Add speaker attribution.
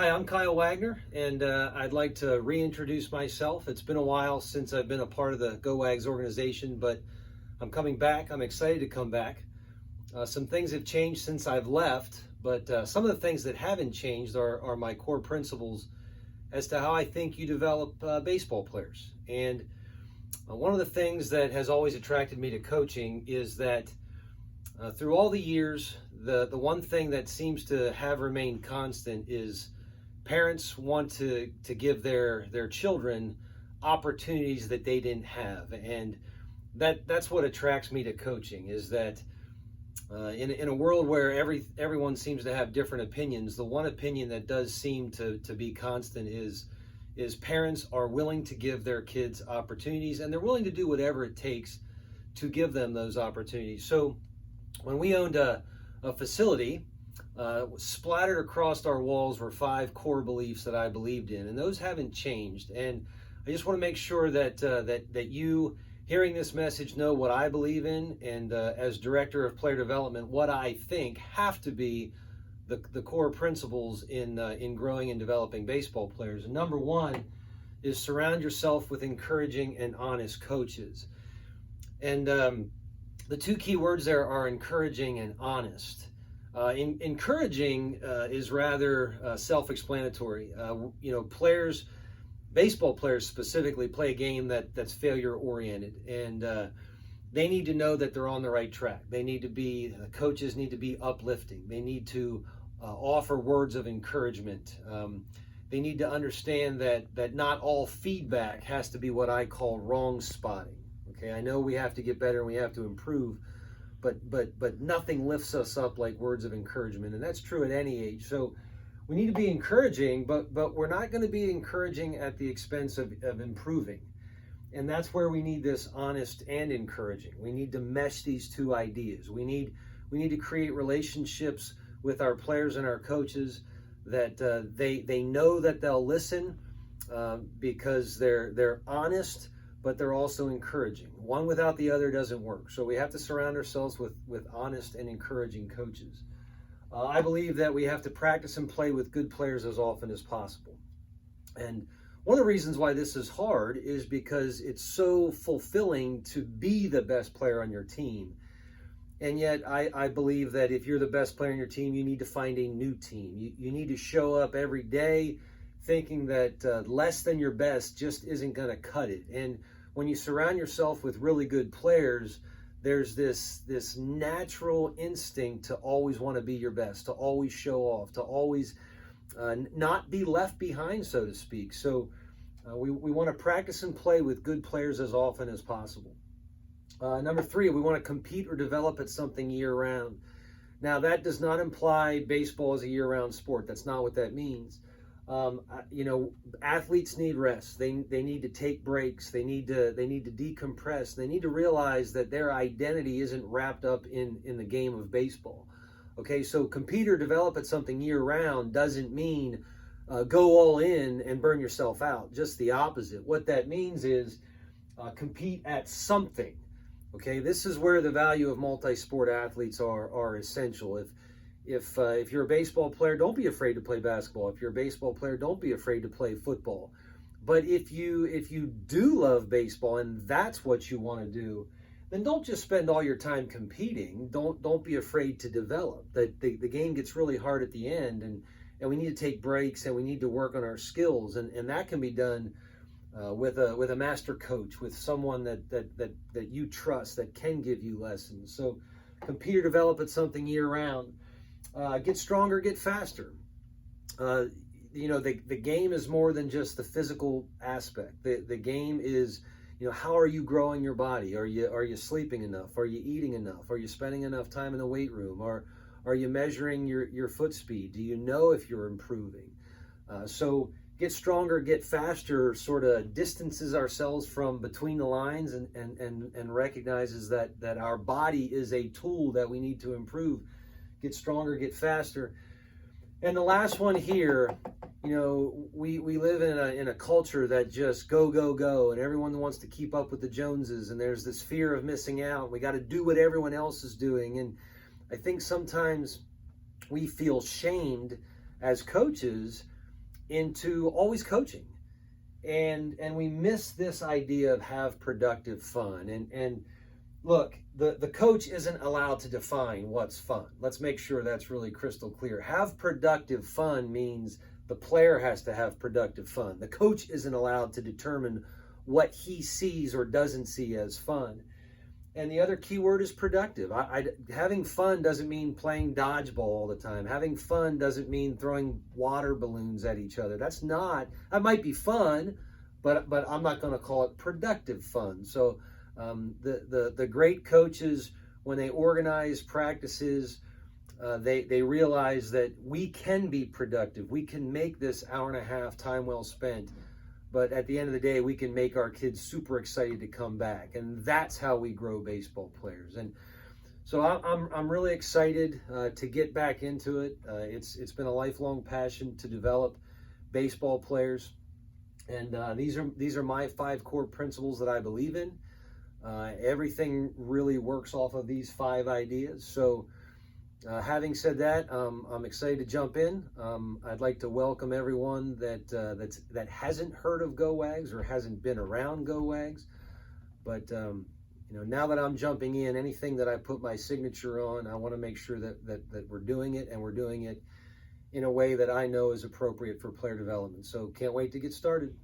Speaker 1: Hi, I'm Kyle Wagner, and I'd like to reintroduce myself. It's been a while since I've been a part of the GoWags organization, but I'm coming back. I'm excited to come back. Some things have changed since I've left, but some of the things that haven't changed are my core principles as to how I think you develop baseball players. And one of the things that has always attracted me to coaching is that through all the years, the one thing that seems to have remained constant is parents want to give their children opportunities that they didn't have, and that's what attracts me to coaching. Is that in a world where everyone seems to have different opinions, the one opinion that does seem to be constant is parents are willing to give their kids opportunities, and they're willing to do whatever it takes to give them those opportunities. So when we owned a facility, splattered across our walls were 5 core beliefs that I believed in, and those haven't changed. And I just want to make sure that you, hearing this message, know what I believe in, and as director of player development, what I think have to be the core principles in growing and developing baseball players. And number one is surround yourself with encouraging and honest coaches. And the two key words there are encouraging and honest. Encouraging is rather self-explanatory. Players, baseball players specifically, play a game that's failure-oriented, and they need to know that they're on the right track. Coaches need to be uplifting. They need to offer words of encouragement. They need to understand that not all feedback has to be what I call wrong spotting. Okay, I know we have to get better and we have to improve, but nothing lifts us up like words of encouragement, and that's true at any age. So we need to be encouraging, but we're not going to be encouraging at the expense of improving. And that's where we need this honest and encouraging. We need to mesh these two ideas. We need to create relationships with our players and our coaches that they know that they'll listen because they're honest, but they're also encouraging. One without the other doesn't work. So we have to surround ourselves with honest and encouraging coaches. I believe that we have to practice and play with good players as often as possible. And one of the reasons why this is hard is because it's so fulfilling to be the best player on your team. And yet I believe that if you're the best player on your team, you need to find a new team. You need to show up every day thinking that less than your best just isn't going to cut it. And when you surround yourself with really good players, there's this natural instinct to always want to be your best, to always show off, to always not be left behind, so to speak. So we want to practice and play with good players as often as possible. Number 3, we want to compete or develop at something year-round. Now, that does not imply baseball is a year-round sport. That's not what that means. Athletes need rest. They need to take breaks. They need to decompress. They need to realize that their identity isn't wrapped up in the game of baseball. Okay, so compete or develop at something year-round doesn't mean go all in and burn yourself out. Just the opposite. What that means is compete at something. Okay, this is where the value of multi-sport athletes are essential. If you're a baseball player, don't be afraid to play basketball. If you're a baseball player, don't be afraid to play football. But if you do love baseball and that's what you want to do, then don't just spend all your time competing. Don't be afraid to develop. The game gets really hard at the end, and we need to take breaks, and we need to work on our skills, and that can be done with a master coach, with someone that you trust that can give you lessons. So compete or develop at something year round. Get stronger, get faster. The game is more than just the physical aspect. The game is, how are you growing your body? Are you sleeping enough? Are you eating enough? Are you spending enough time in the weight room? Are you measuring your foot speed? Do you know if you're improving? So get stronger, get faster sort of distances ourselves from between the lines and recognizes that our body is a tool that we need to improve. Get stronger, get faster. And the last one here, we live in a culture that just go, and everyone wants to keep up with the Joneses, and there's this fear of missing out. We got to do what everyone else is doing. And I think sometimes we feel shamed as coaches into always coaching. And we miss this idea of have productive fun. And look, the coach isn't allowed to define what's fun. Let's make sure that's really crystal clear. Have productive fun means the player has to have productive fun. The coach isn't allowed to determine what he sees or doesn't see as fun. And the other key word is productive. Having fun doesn't mean playing dodgeball all the time. Having fun doesn't mean throwing water balloons at each other. That might be fun, but I'm not going to call it productive fun. So the great coaches, when they organize practices, they realize that we can be productive. We can make this hour and a half time well spent. But at the end of the day, we can make our kids super excited to come back. And that's how we grow baseball players. And so I'm really excited to get back into it. It's been a lifelong passion to develop baseball players. And these are my 5 core principles that I believe in. Everything really works off of these 5 ideas. So having said that, I'm excited to jump in. I'd like to welcome everyone that hasn't heard of GoWags or hasn't been around GoWags. But now that I'm jumping in, anything that I put my signature on, I want to make sure that we're doing it, and we're doing it in a way that I know is appropriate for player development. So can't wait to get started.